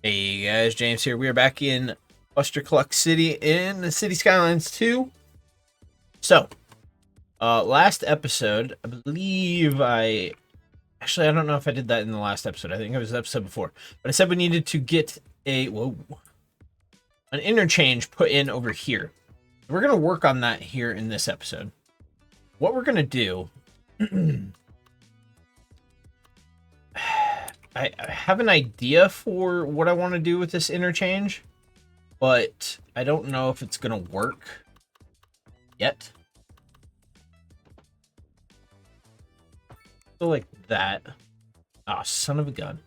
Hey guys, James here. We are back in FUSTERCLUCK City in the City Skylines 2. So, last episode, I believe actually, I don't know if I did that in the last episode. I think it was the episode before. But I said we needed to get an interchange put in over here. We're going to work on that here in this episode. What we're going to do... I have an idea for what I want to do with this interchange, but I don't know if it's going to work yet. So like that. Oh, son of a gun.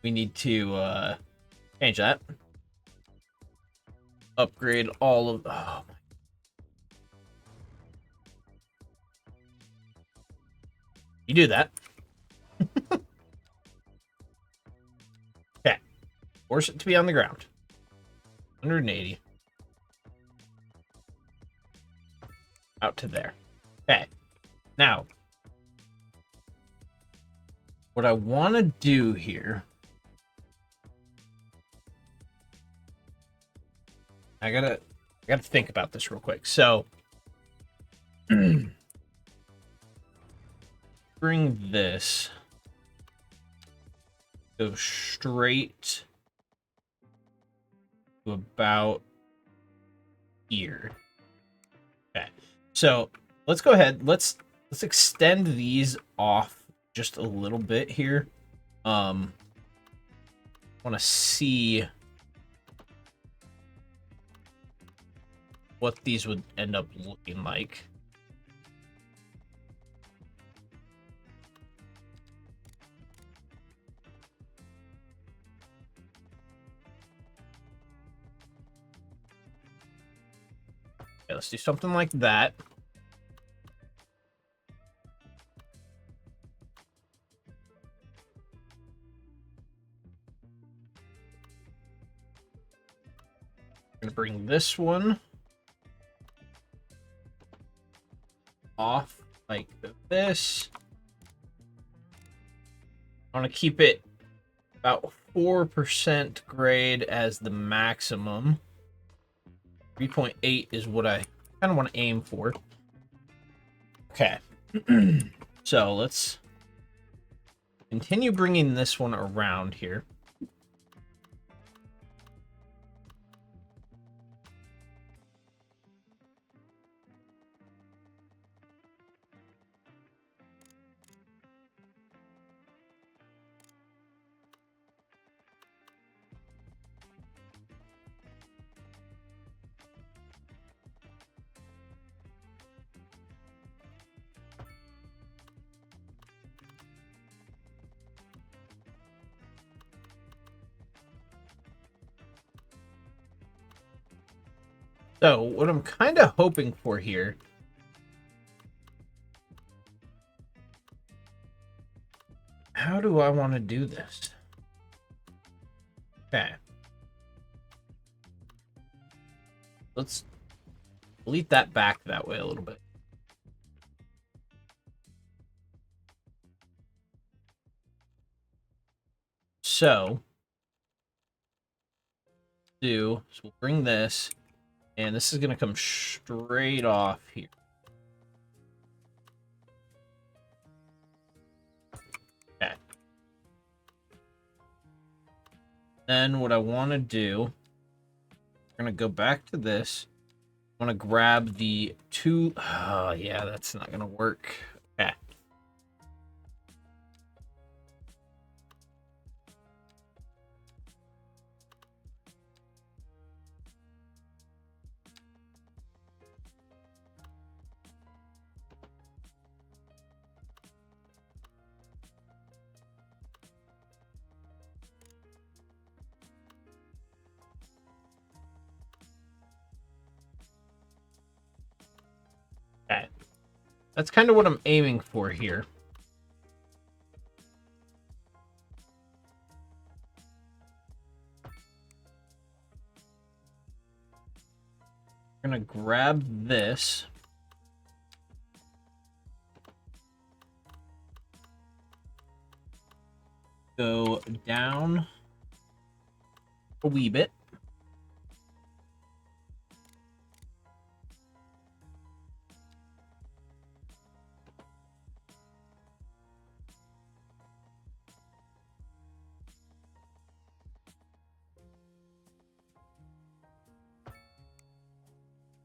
We need to change that. Upgrade all of... Oh, my. You do that. Okay. Force it to be on the ground. 180. Out to there. Okay. Now, what I want to do here... I gotta think about this real quick. So... bring this, go straight to about here. Okay, so let's go ahead. Let's extend these off just a little bit here. Want to see what these would end up looking like. Okay, let's do something like that. I'm gonna bring this one off like this. I want to keep it about 4% grade as the maximum. 3.8 is what I kind of want to aim for. Okay. So let's continue bringing this one around here. So what I'm kind of hoping for here how do I want to do this? Okay. Let's delete that back that way a little bit. So we'll bring this, and this is going to come straight off here. Okay. Then what I want to do, I'm going to go back to this. I want to grab the two... Oh, yeah, that's not going to work. Okay. Okay. That's kind of what I'm aiming for here. We're going to grab this. go down a wee bit.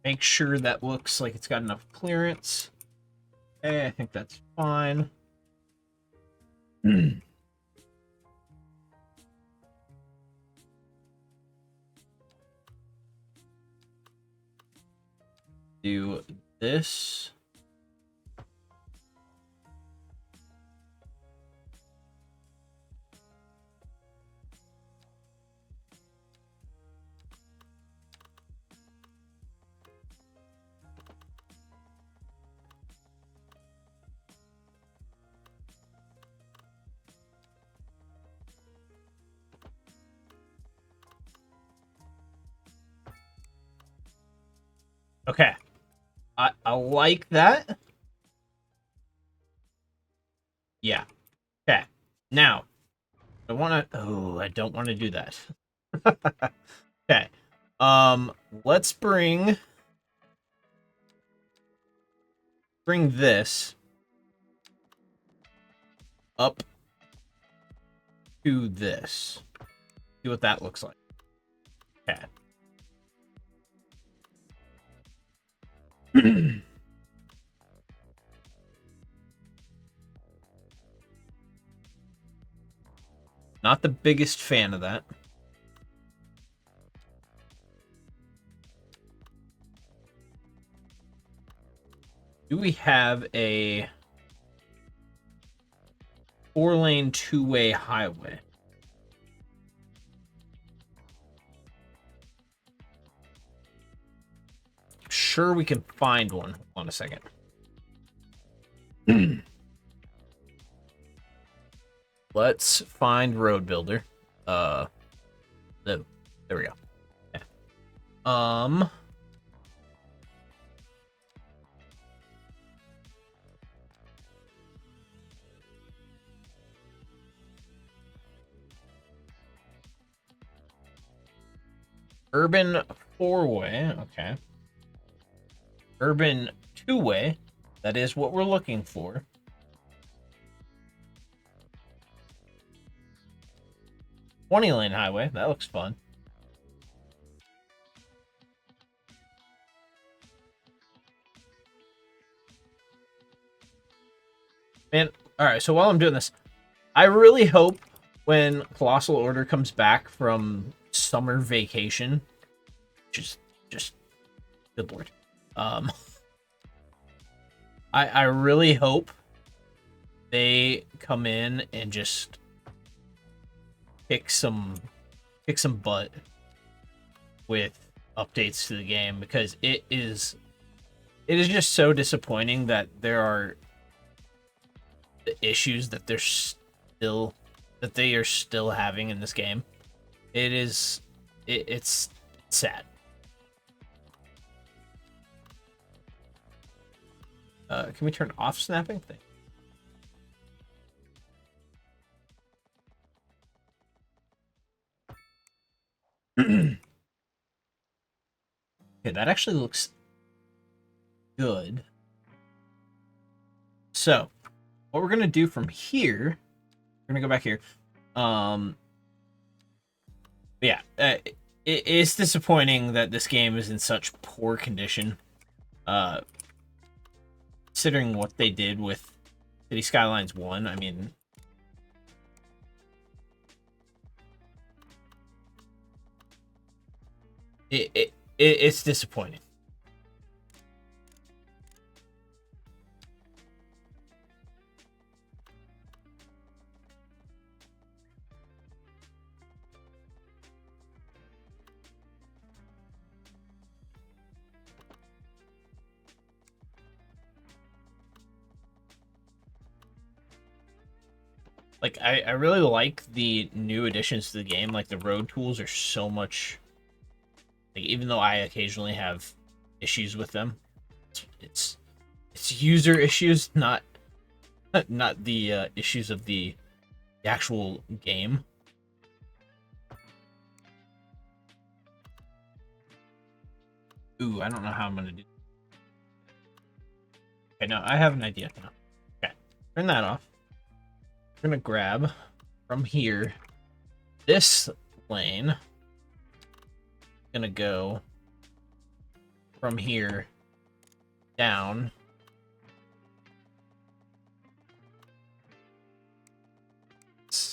Make sure that looks like it's got enough clearance. Okay, I think that's fine. Do this. Okay. I like that. Yeah. Okay. Now, I want to... Oh, I don't want to do that. Okay. Let's bring this up to this. See what that looks like. Okay. Not the biggest fan of that. Do we have a 4-lane, 2-way highway? Sure, we can find one. Hold on a second. Let's find road builder. There we go. Yeah. Urban 4-way, okay. Urban 2-way, that is what we're looking for. Lane highway, that looks fun. Man, alright, so while I'm doing this, I really hope when Colossal Order comes back from summer vacation, just good lord. I really hope they come in and just kick some butt with updates to the game, because it is just so disappointing that there are the issues that they are still having in this game. It's sad. Can we turn off snapping thing? Okay, that actually looks good. So, what we're gonna do from here, we're gonna go back here. Yeah, it's disappointing that this game is in such poor condition. Considering what they did with City Skylines 1, I mean, it's disappointing. Like, I really like the new additions to the game. Like, the road tools are so much... Like, even though I occasionally have issues with them, it's user issues, not the issues of the the actual game. Ooh, I don't know how I'm gonna do. Okay, no, I have an idea now. Okay, turn that off. We're gonna grab from here this lane. Gonna go from here down.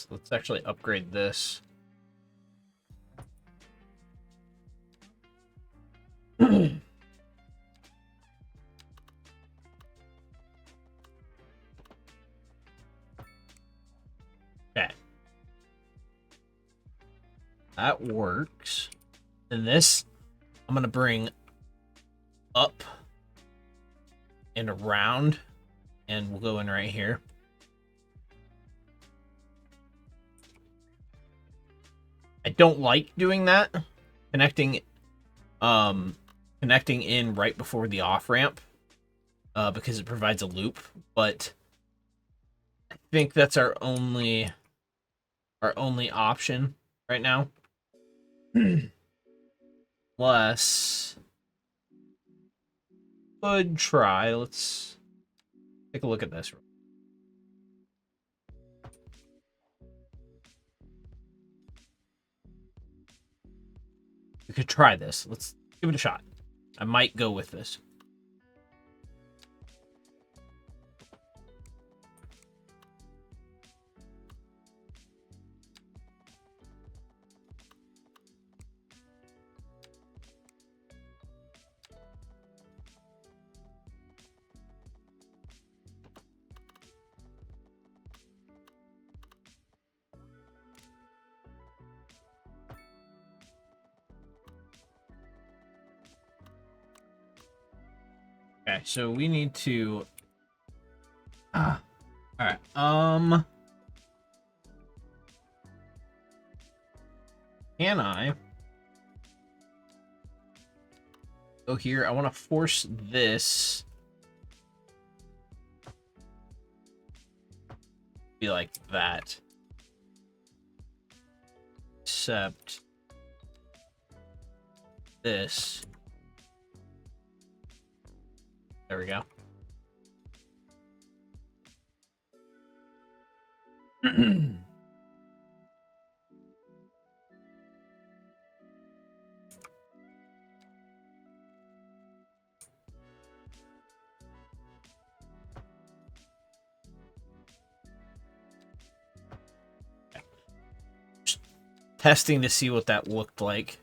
Let's actually upgrade this. Okay. That works. And this, I'm going to bring up and around, and we'll go in right here. I don't like doing that, connecting in right before the off ramp, because it provides a loop, but I think that's our only option right now. Plus, could try. Let's take a look at this. We could try this. Let's give it a shot. I might go with this. Okay, so we need to. All right. Can I go here? I want to force this. Be like that. Except this. There we go. Just testing to see what that looked like.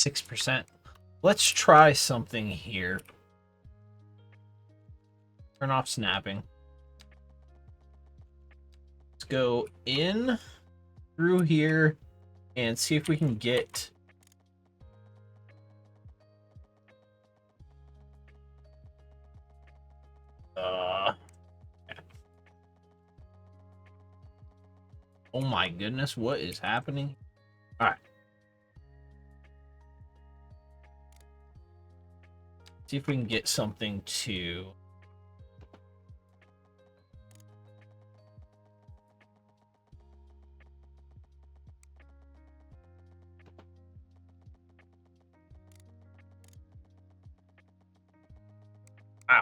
%. Let's try something here. Turn off snapping. Let's go in through here and see if we can get oh my goodness, what is happening? All right. See if we can get something to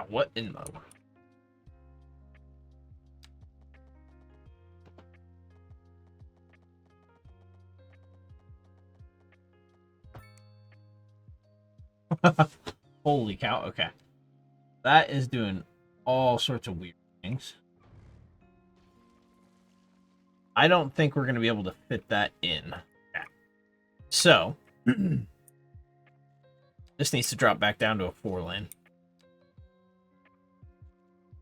what in the holy cow. Okay, that is doing all sorts of weird things. I don't think we're going to be able to fit that in. Okay. So, this needs to drop back down to a 4-lane.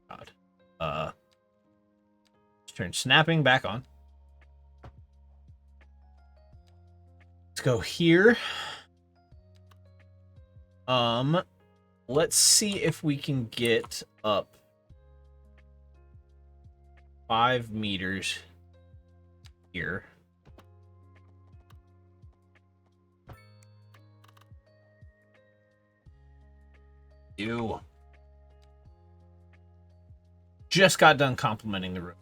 God. Let's turn snapping back on. Let's go here. Let's see if we can get up 5 meters here. Ew. Just got done complimenting the room.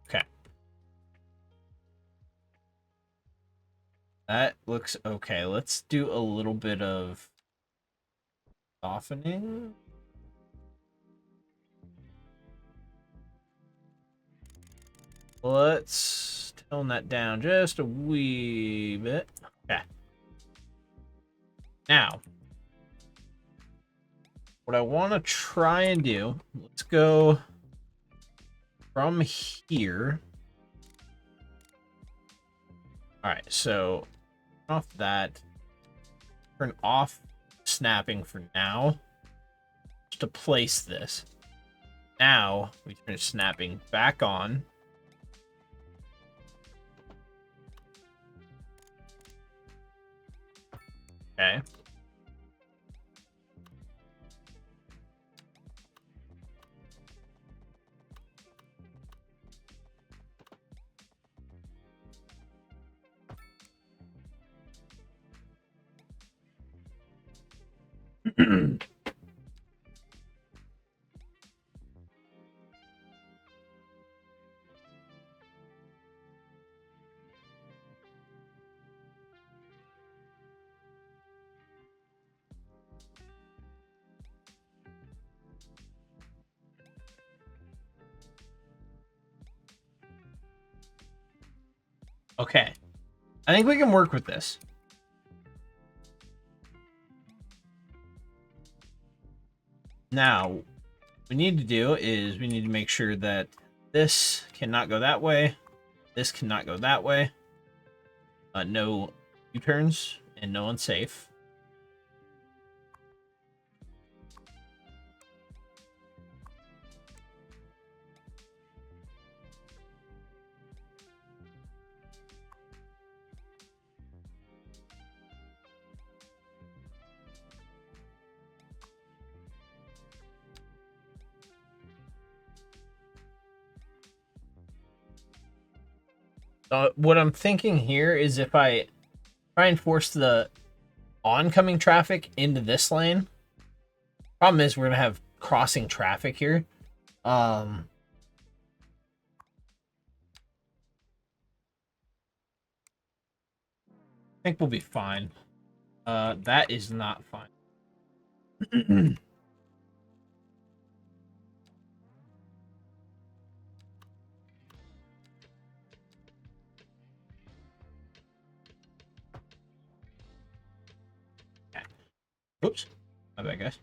Okay. That looks okay. Let's do a little bit of softening. Let's tone that down just a wee bit. Okay. Now, what I want to try and do, let's go from here. All right, so off that, turn off snapping for now, just to place this. Now we turn snapping back on. Okay. Okay. I think we can work with this. Now, what we need to do is we need to make sure that this cannot go that way. This cannot go that way. No U-turns and no unsafe. What I'm thinking here is if I try and force the oncoming traffic into this lane, problem is we're gonna have crossing traffic here. I think we'll be fine. That is not fine. Oops. My bad, guys.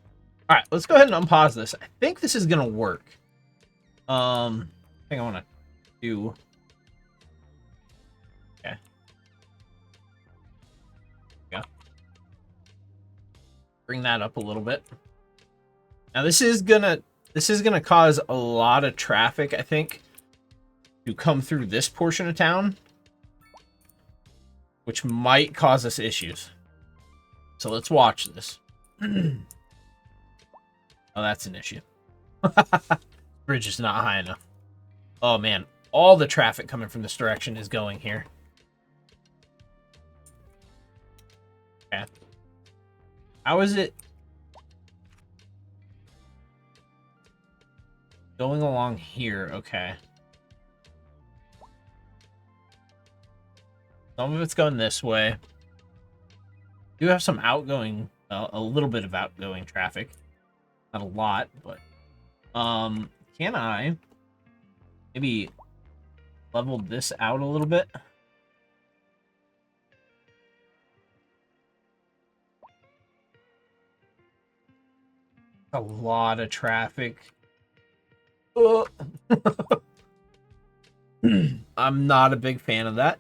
All right, let's go ahead and unpause this. I think this is gonna work. I think I want to do. Okay. Yeah. Bring that up a little bit. Now this is gonna cause a lot of traffic, I think, to come through this portion of town, which might cause us issues. So let's watch this. Oh, that's an issue. Bridge is not high enough. Oh man, all the traffic coming from this direction is going here. Okay. How is it going along here? Okay. Some of it's going this way. Do have some outgoing, a little bit of outgoing traffic. Not a lot, but can I maybe level this out a little bit? A lot of traffic. Oh. I'm not a big fan of that.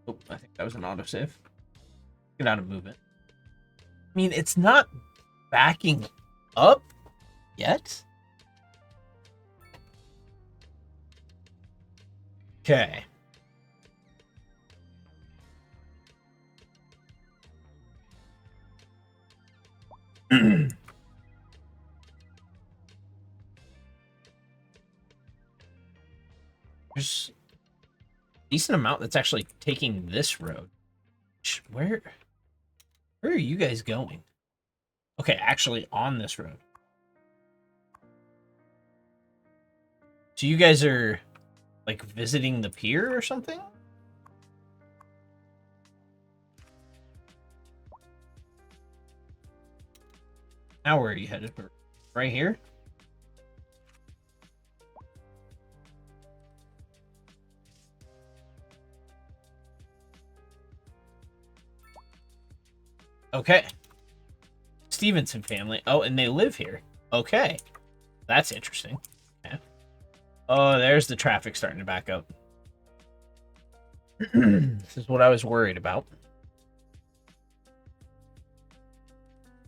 Oh, I think that was an autosave. Get out of movement. I mean, it's not backing up yet. Okay. There's a decent amount that's actually taking this road. Where are you guys going? Okay, actually on this road. So you guys are like visiting the pier or something? Now where are you headed? Right here? Okay. Stevenson family. Oh, and they live here. Okay. That's interesting. Yeah. Oh, there's the traffic starting to back up. This is what I was worried about.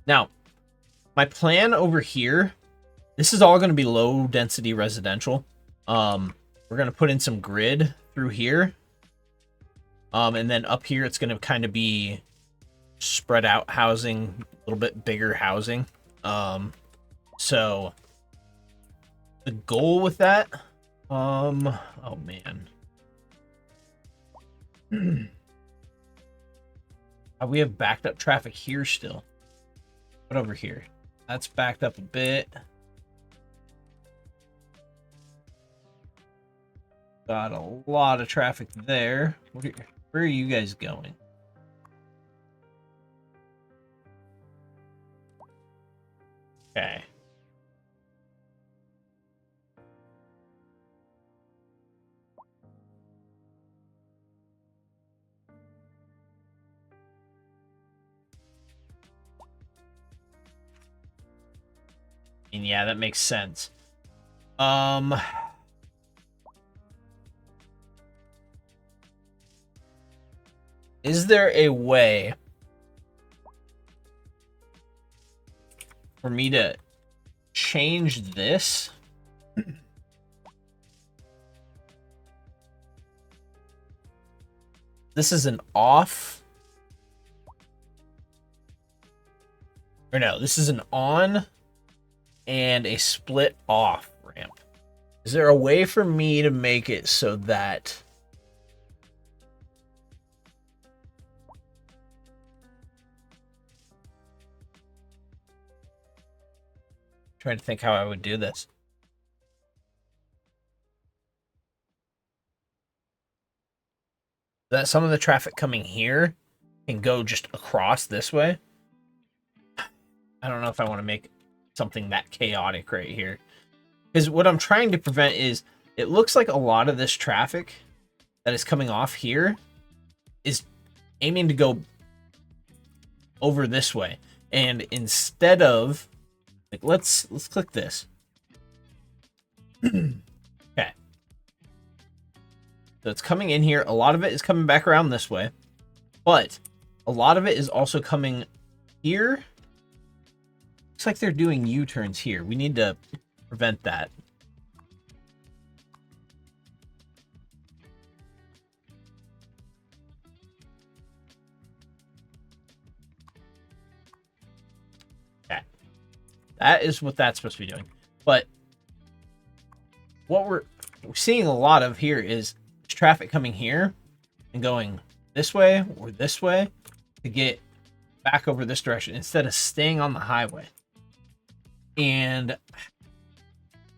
Now, my plan over here, this is all going to be low density residential. We're going to put in some grid through here. And then up here, it's going to kind of be spread out housing, a little bit bigger housing. So the goal with that, oh man. We have backed up traffic here still. What over here? That's backed up a bit. Got a lot of traffic there. Where are you guys going? Okay. And yeah, that makes sense. Is there a way for me to change this? This is an off. Or no, this is an on and a split off ramp. Is there a way for me to make it so that trying to think how I would do this. That some of the traffic coming here can go just across this way. I don't know if I want to make something that chaotic right here. Because what I'm trying to prevent is, it looks like a lot of this traffic that is coming off here is aiming to go over this way. And instead of, like, let's click this. Okay. So it's coming in here. A lot of it is coming back around this way. But a lot of it is also coming here. Looks like they're doing U-turns here. We need to prevent that. Okay. That is what that's supposed to be doing. But what we're seeing a lot of here is traffic coming here and going this way or this way to get back over this direction instead of staying on the highway. And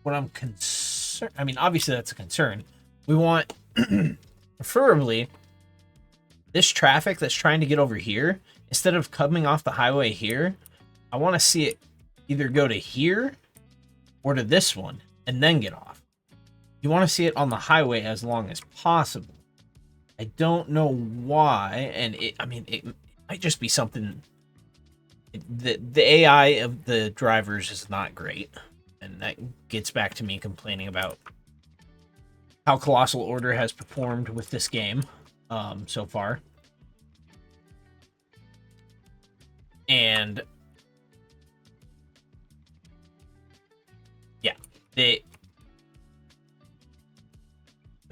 what I'm concerned, I mean, obviously that's a concern. We want, preferably, this traffic that's trying to get over here, instead of coming off the highway here, I want to see it either go to here or to this one and then get off. You want to see it on the highway as long as possible. I don't know why, and might just be something. The AI of the drivers is not great, and that gets back to me complaining about how Colossal Order has performed with this game so far. And yeah, the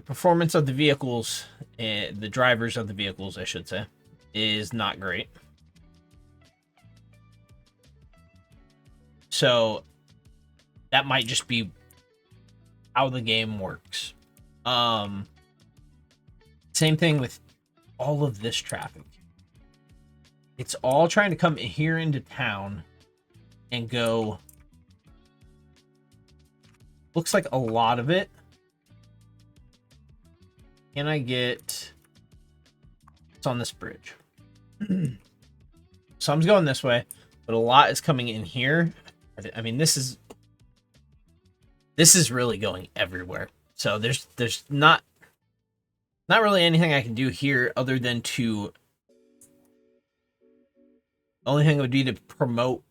performance of the vehicles, the drivers of the vehicles, I should say, is not great. So that might just be how the game works. Same thing with all of this traffic. It's all trying to come here into town and go. Looks like a lot of it. Can I get... It's on this bridge. Some's going this way, but a lot is coming in here. I mean, this is really going everywhere. So there's not really anything I can do here other than to... The only thing would be to promote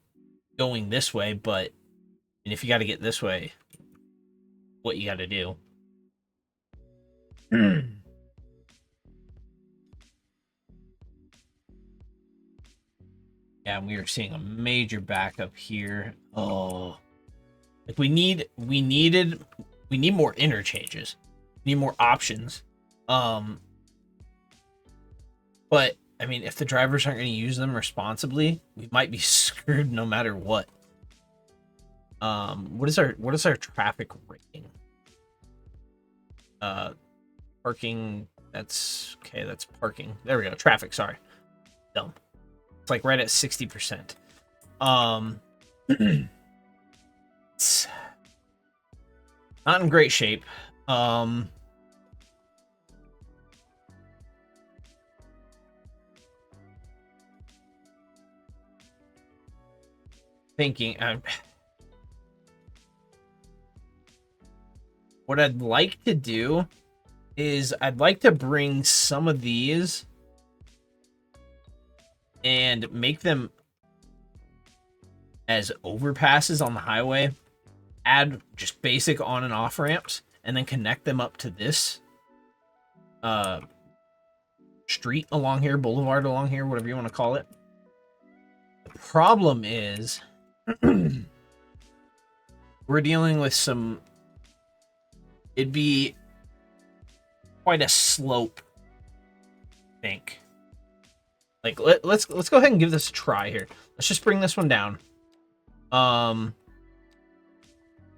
going this way, but and if you got to get this way, what you got to do. Yeah, we are seeing a major backup here. Oh, like we need more interchanges. We need more options. But I mean, if the drivers aren't going to use them responsibly, we might be screwed no matter what. What is our traffic rating? Parking. That's okay. That's parking. There we go. Traffic. Sorry. Dumb. It's like right at 60%. It's not in great shape. Thinking what I'd like to do is I'd like to bring some of these and make them as overpasses on the highway, add just basic on and off ramps, and then connect them up to this street along here, boulevard along here, whatever you want to call it. The problem is we're dealing with some... It'd be quite a slope, I think. Like, let's go ahead and give this a try here. Let's just bring this one down.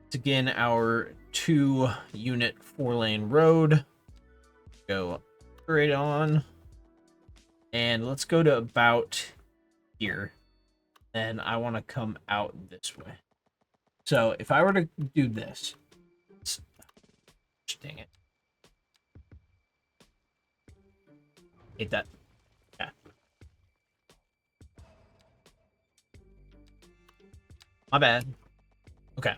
It's again our 2-unit 4-lane road. Go straight on. And let's go to about here. And I want to come out this way. So if I were to do this, dang it. Hate that. Yeah. My bad. Okay.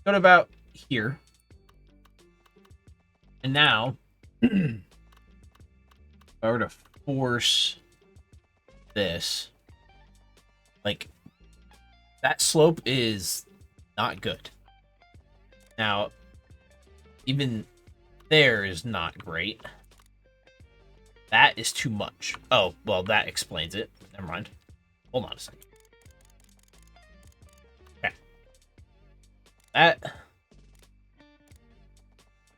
Go to about here. And now, if I were to force this, like, that slope is not good. Now, even there is not great. That is too much. Oh, well, that explains it. Never mind. Hold on a second. Okay.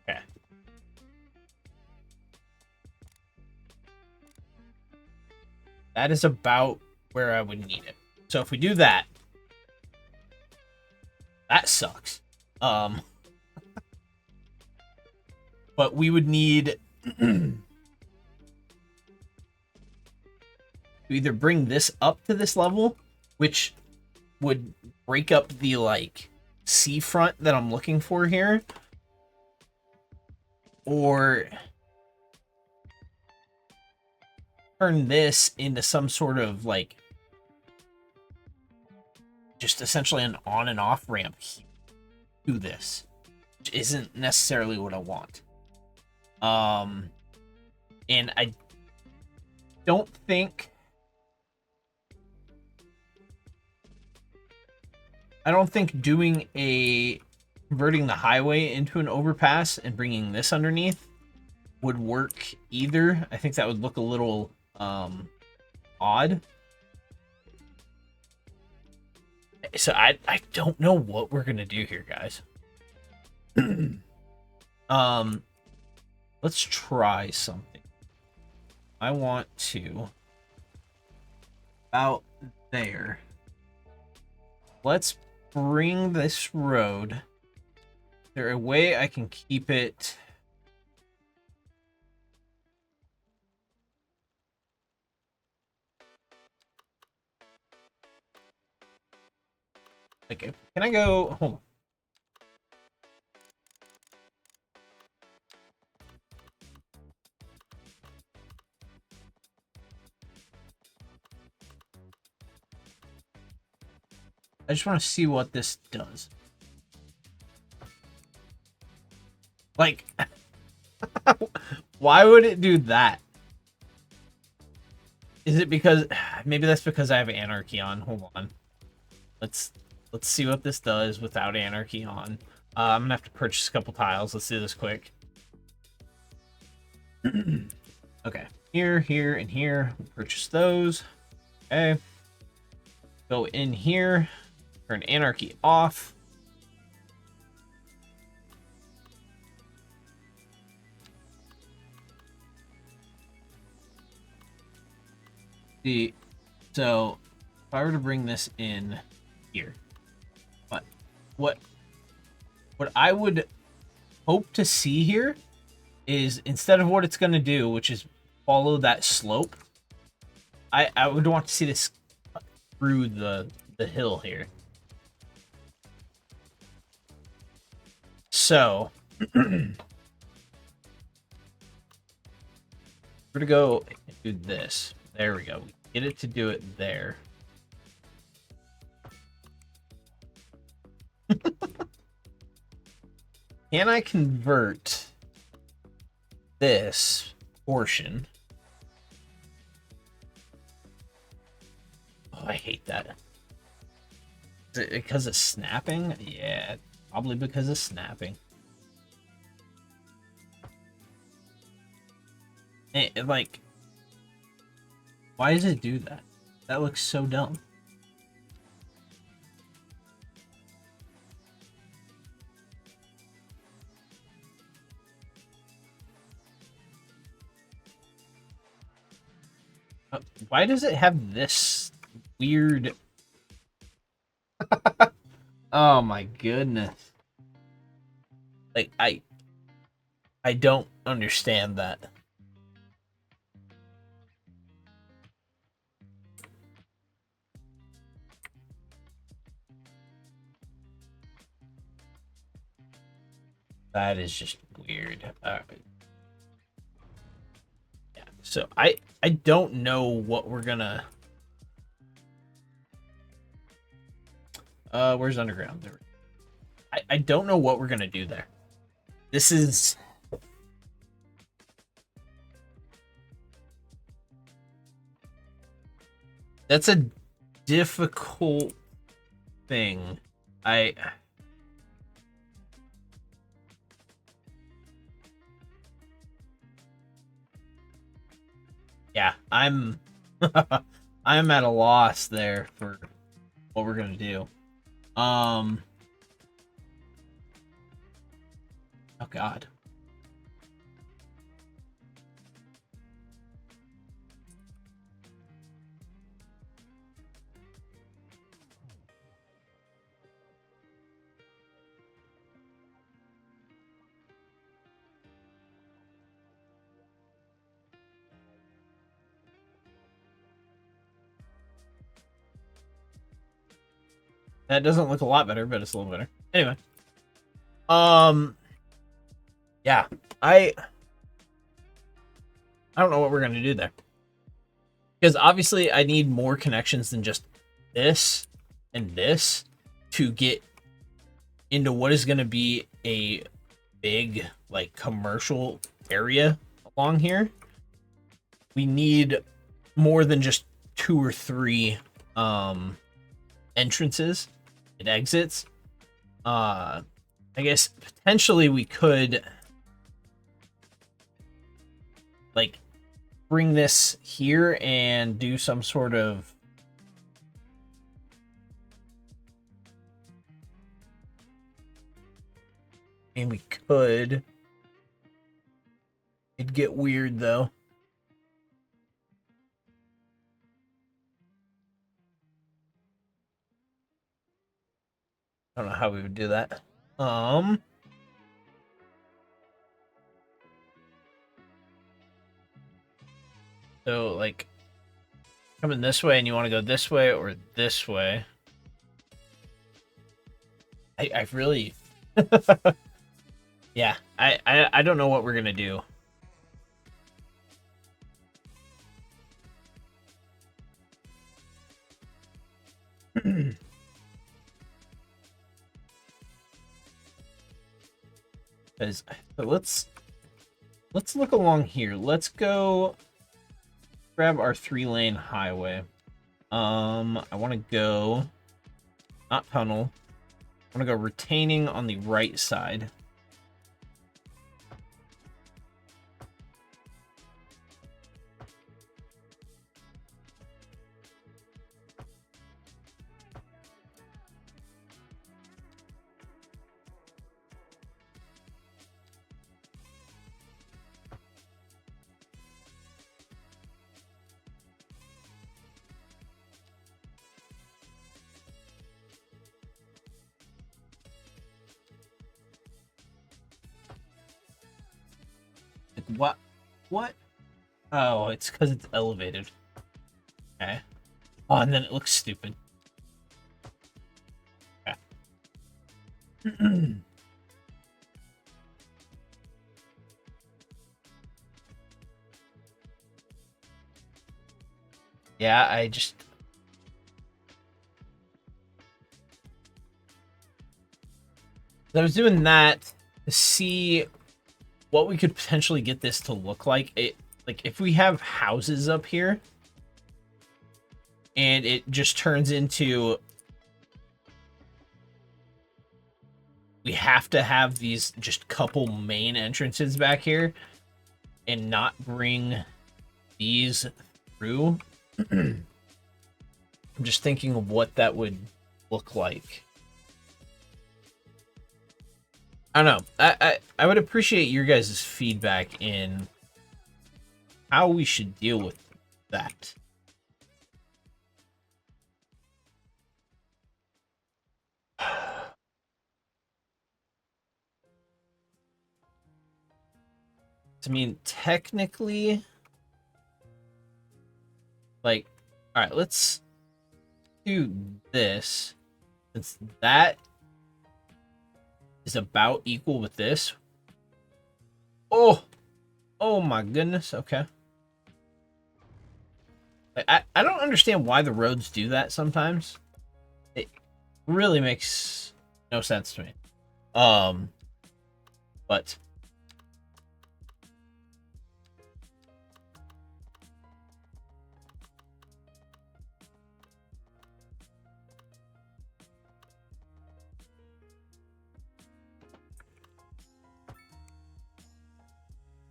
Okay. That is about where I would need it. So if we do that, that sucks. But we would need to either bring this up to this level, which would break up the, like, seafront that I'm looking for here, or turn this into some sort of, like, just essentially an on and off ramp to this, which isn't necessarily what I want. And I don't think I don't think converting the highway into an overpass and bringing this underneath would work either. I think that would look a little odd. So I don't know what we're gonna do here, guys. Let's try something. I want to about there. Let's bring this road. Is there a way I can keep it? Okay, can I go? Hold on. I just want to see what this does. Like, why would it do that? Is it because maybe that's because I have anarchy on? Hold on. Let's see what this does without anarchy on. I'm gonna have to purchase a couple tiles. Let's do this quick. Okay, here, and here. We'll purchase those. Okay. Go in here. Turn anarchy off. So if I were to bring this in here, but what I would hope to see here is, instead of what it's going to do, which is follow that slope, I would want to see this through the hill here. So we're gonna go do this. There we go. We get it to do it there. Can I convert this portion? Oh, I hate that. Is it because of snapping? Yeah, probably because of snapping. Like, why does it do that? That looks so dumb. Why does it have this weird... Oh my goodness. Like, I don't understand that. That is just weird. Yeah, so I don't know what we're gonna... where's underground? There. I don't know what we're gonna do there. This is... That's a difficult thing. Yeah, I'm I'm at a loss there for what we're gonna do. Oh God. That doesn't look a lot better, but it's a little better. Anyway. Yeah, I don't know what we're gonna do there. Because obviously I need more connections than just this and this to get into what is gonna be a big, like, commercial area along here. We need more than just 2 or 3 entrances it exits. I guess potentially we could like bring this here and do some sort of and we could. It'd get weird though. I don't know how we would do that. So like coming this way and you want to go this way or this way. I really yeah, I don't know what we're gonna do. So let's look along here. Let's go grab our 3-lane highway. I want to go not tunnel. I want to go retaining on the right side. What? What? Oh, it's because it's elevated. Okay. Oh, and then it looks stupid. Okay. Yeah, I was doing that to see what we could potentially get this to look like. Like if we have houses up here and it just turns into we have to have these just couple main entrances back here and not bring these through. I'm just thinking of what that would look like. I don't know. I would appreciate your guys' feedback in how we should deal with that. I mean, technically, like, all right, let's do this. Since that is about equal with this. Oh my goodness. Okay. I don't understand why the roads do that sometimes. It really makes no sense to me. But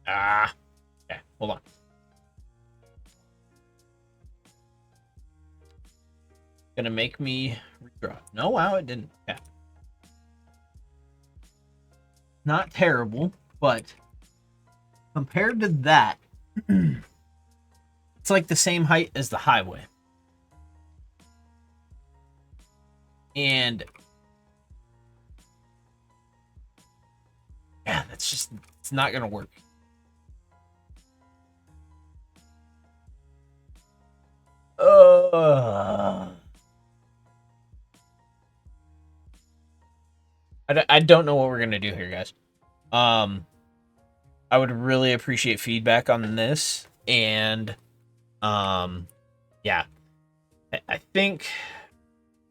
okay, hold on. Gonna make me redraw. No, wow, it didn't. Yeah. Not terrible, but compared to that, it's like the same height as the highway. And yeah, it's not gonna work. I don't know what we're gonna do here, guys. I would really appreciate feedback on this, and yeah, I think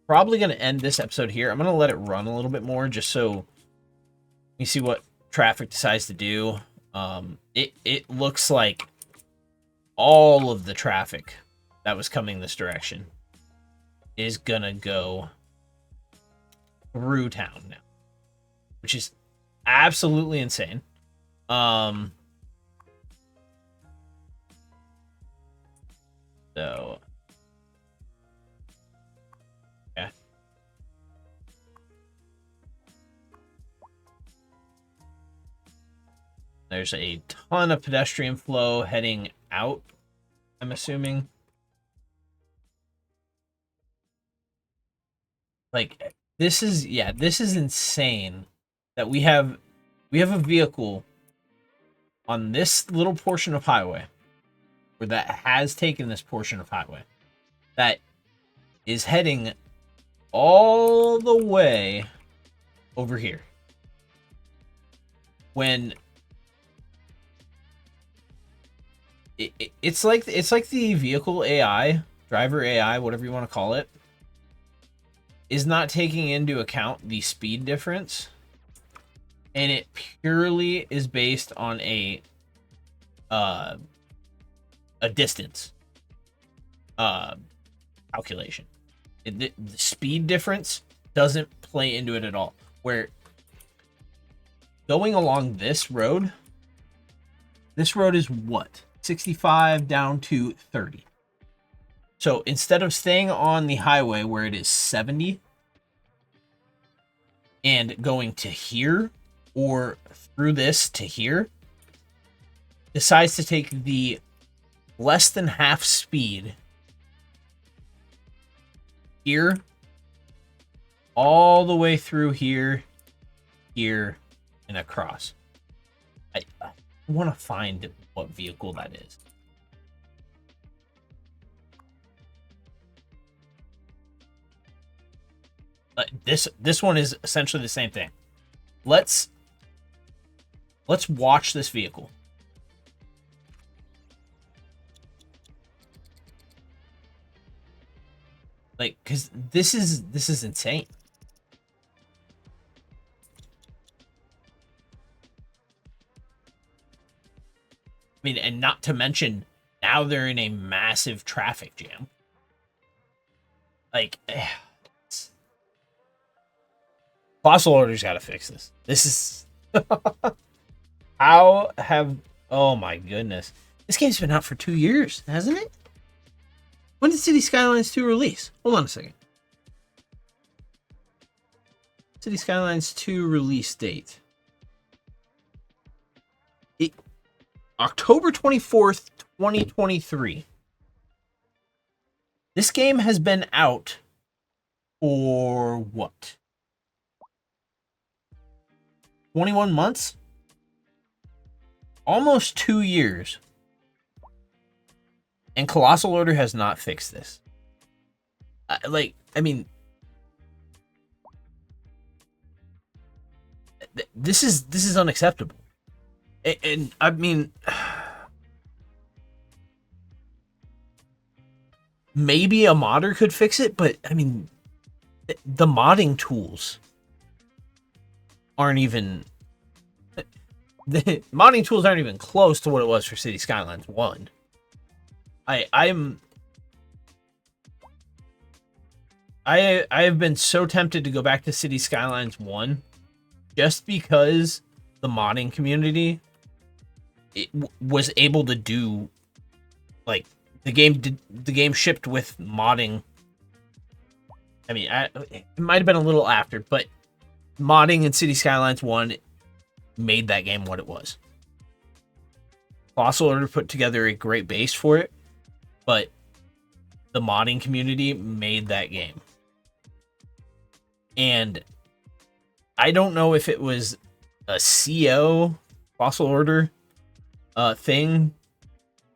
probably gonna end this episode here. I'm gonna let it run a little bit more just so you see what traffic decides to do. It looks like all of the traffic that was coming this direction is gonna go through town now, which is absolutely insane. So yeah. There's a ton of pedestrian flow heading out, I'm assuming. Like this is insane that we have a vehicle on this little portion of highway, or that has taken this portion of highway, that is heading all the way over here. When it's like the vehicle AI, driver AI, whatever you want to call it, is not taking into account the speed difference, and it purely is based on a distance calculation. The speed difference doesn't play into it at all. Where going along this road is what? 65 down to 30. So instead of staying on the highway where it is 70 and going to here or through this to here, decides to take the less than half speed here all the way through here, and across. I want to find what vehicle that is. This one is essentially the same thing. Let's watch this vehicle. Like, because this is insane. I mean, and not to mention, now they're in a massive traffic jam. Like, Colossal Order's got to fix this. This is how have, oh my goodness, this game's been out for 2 years, hasn't it? When did City Skylines 2 release? Hold on a second. City Skylines 2 release date. October 24th, 2023. This game has been out for what? 21 months? Almost 2 years. And Colossal Order has not fixed this. I mean, this is unacceptable. And I mean, maybe a modder could fix it, but I mean, the modding tools aren't even, the modding tools aren't even close to what it was for City Skylines 1. I have been so tempted to go back to City Skylines 1 just because the modding community was able to do, like, the game shipped with modding. I mean, it might have been a little after, but modding in City Skylines 1 made that game what it was. Colossal Order put together a great base for it, but the modding community made that game. And I don't know if it was a CO, Colossal Order thing,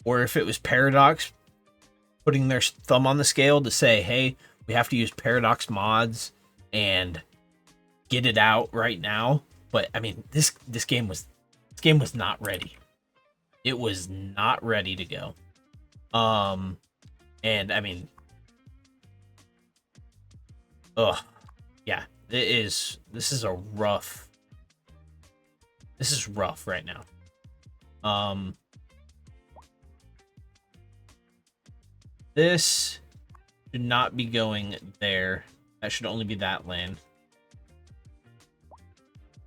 or if it was Paradox putting their thumb on the scale to say, hey, we have to use Paradox mods and get it out right now. But I mean, this game was not ready. It was not ready to go. And I mean, yeah, this is rough right now. This should not be going there. That should only be that lane.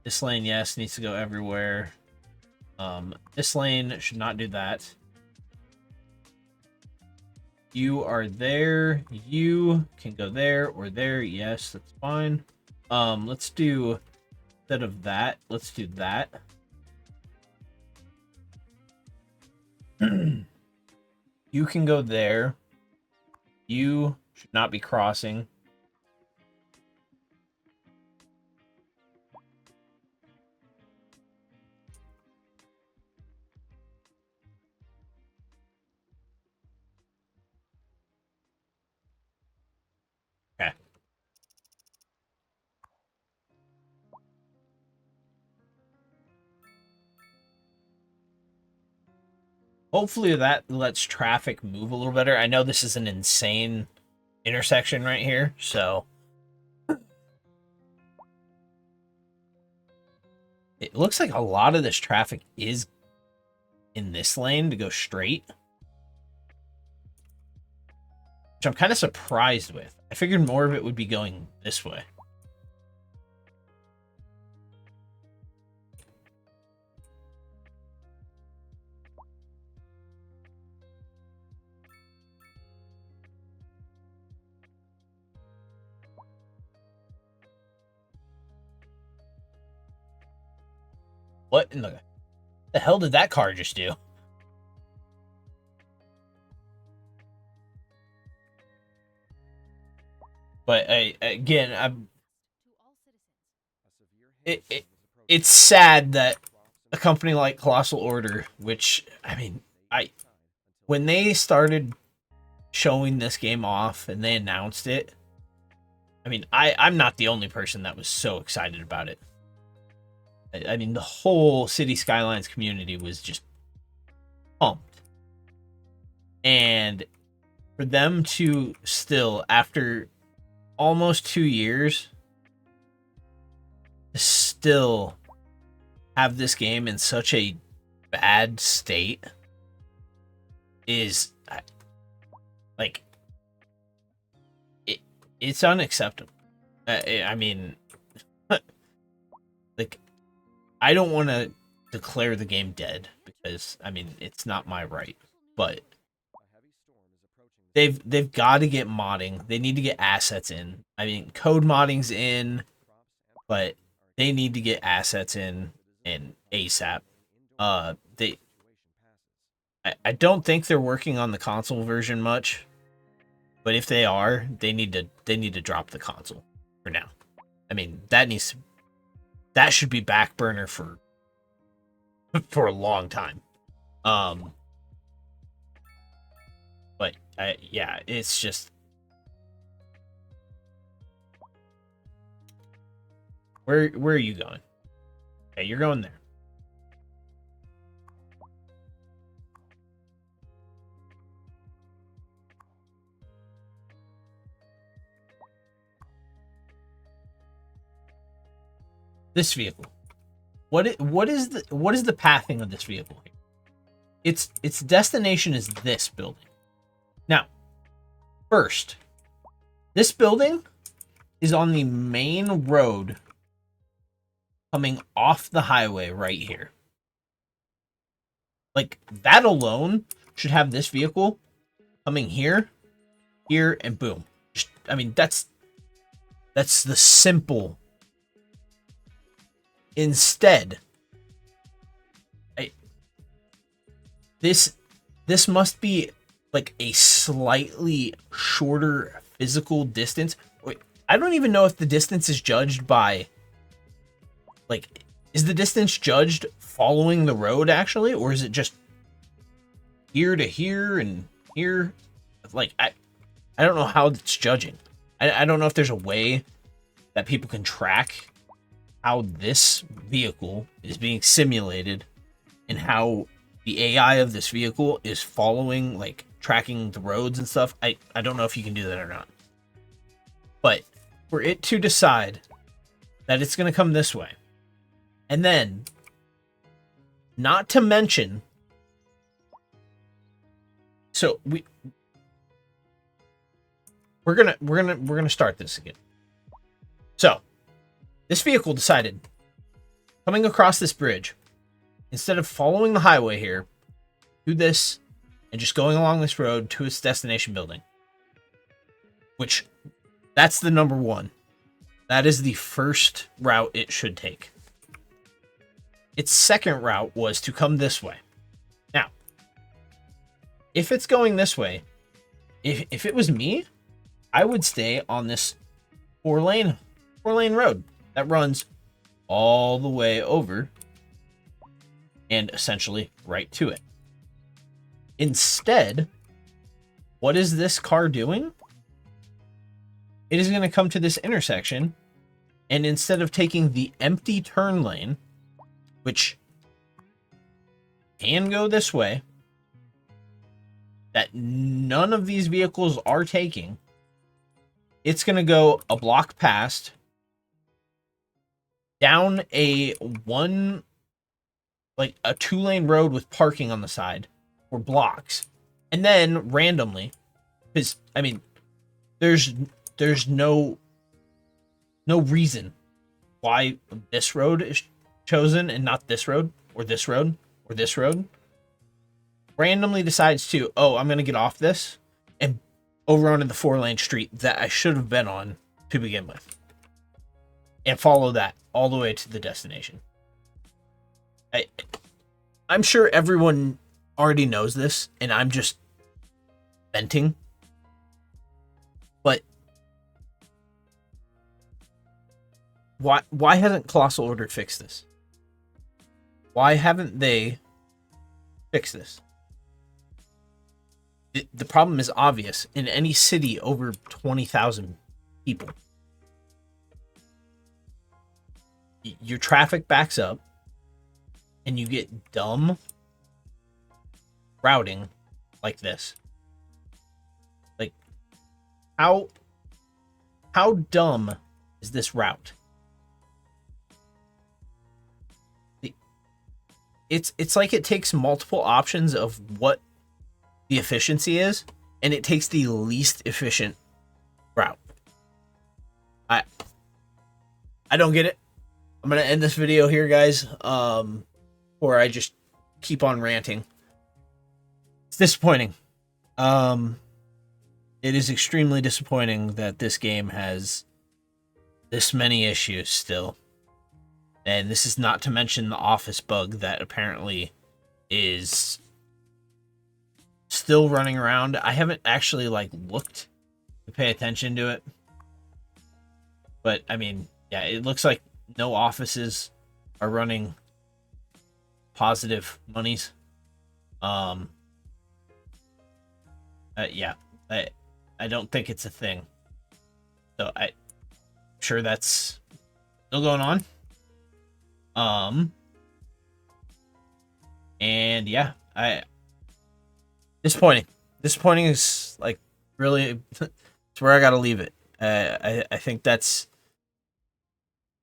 This lane, yes, needs to go everywhere. This lane should not do that. You are there. You can go there or there. Yes, that's fine. Let's do, instead of that, let's do that. You can go there. You should not be crossing. Okay. Hopefully that lets traffic move a little better. I know this is an insane intersection right here, so it looks like a lot of this traffic is in this lane to go straight, which I'm kind of surprised with. I figured more of it would be going this way. What in the hell did that car just do? But again, it's sad that a company like Colossal Order, which I mean, when they started showing this game off and they announced it, I mean, I'm not the only person that was so excited about it. I mean, the whole City Skylines community was just pumped. And for them to still, after almost 2 years, still have this game in such a bad state is, like, it's unacceptable. I mean, like, I don't want to declare the game dead because, I mean, it's not my right, but they've got to get modding. They need to get assets in. I mean, code modding's in, but they need to get assets in and ASAP. I don't think they're working on the console version much, but if they are, they need to drop the console for now. I mean, that should be back burner for a long time. But yeah, it's just, where are you going? Okay, you're going there. This vehicle. What is the pathing of this vehicle here? Its destination is this building. Now, first, this building is on the main road coming off the highway right here. Like, that alone should have this vehicle coming here, here, and boom. Just, I mean, that's the simple. Instead, this must be like a slightly shorter physical distance. Wait, I don't even know if the distance is judged by, like, is the distance judged following the road actually, or is it just here to here and here? Like, I don't know how it's judging. I don't know if there's a way that people can track how this vehicle is being simulated and how the AI of this vehicle is following, like, tracking the roads and stuff. I don't know if you can do that or not. But for it to decide that it's going to come this way, and then, not to mention, so we're gonna start this again. So this vehicle decided coming across this bridge, instead of following the highway here, do this and just going along this road to its destination building. Which, that's the number one. That is the first route it should take. Its second route was to come this way. Now, if it's going this way, if it was me, I would stay on this four-lane road that runs all the way over and essentially right to it. Instead, what is this car doing? It is going to come to this intersection, and instead of taking the empty turn lane, which can go this way, that none of these vehicles are taking, it's going to go a block past, down a 2-lane road with parking on the side for blocks, and then randomly, because I mean, there's no reason why this road is chosen and not this road or this road or this road. Randomly decides to, I'm going to get off this and over onto the 4-lane street that I should have been on to begin with, and follow that all the way to the destination. I'm sure everyone already knows this, and I'm just venting. But why hasn't Colossal Order fixed this? Why haven't they fixed this? The problem is obvious. In any city over 20,000 people, your traffic backs up, and you get dumb routing like this. Like, how dumb is this route? It's like it takes multiple options of what the efficiency is, and it takes the least efficient route. I don't get it. I'm gonna end this video here, guys. Or I just keep on ranting. It's disappointing. It is extremely disappointing that this game has this many issues still. And this is not to mention the office bug that apparently is still running around. I haven't actually looked to pay attention to it. But I mean, yeah, it looks like no offices are running positive monies. Yeah, I don't think it's a thing. So I'm sure that's still going on. And yeah, disappointing is really it's where I gotta leave it. I think that's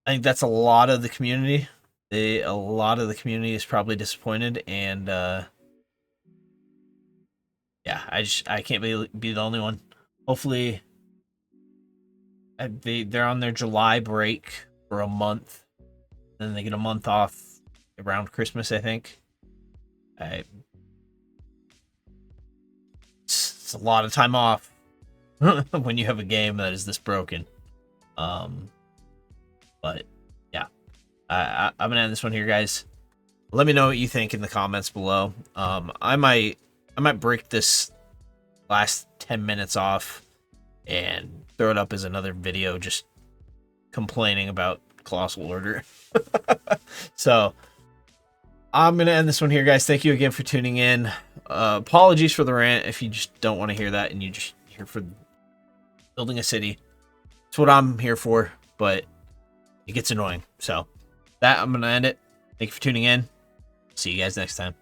a lot of the community. A lot of the community is probably disappointed, and yeah, I can't be the only one. Hopefully, they're on their July break for a month. Then they get a month off around Christmas, I think. It's a lot of time off when you have a game that is this broken. But yeah, I'm gonna end this one here, guys. Let me know what you think in the comments below. I might break this last 10 minutes off and throw it up as another video, just complaining about Colossal Order. So I'm gonna end this one here, guys. Thank you again for tuning in. Apologies for the rant if you just don't want to hear that and you just here for building a city. It's what I'm here for, but it gets annoying. So that I'm gonna end it. Thank you for tuning in. See you guys next time.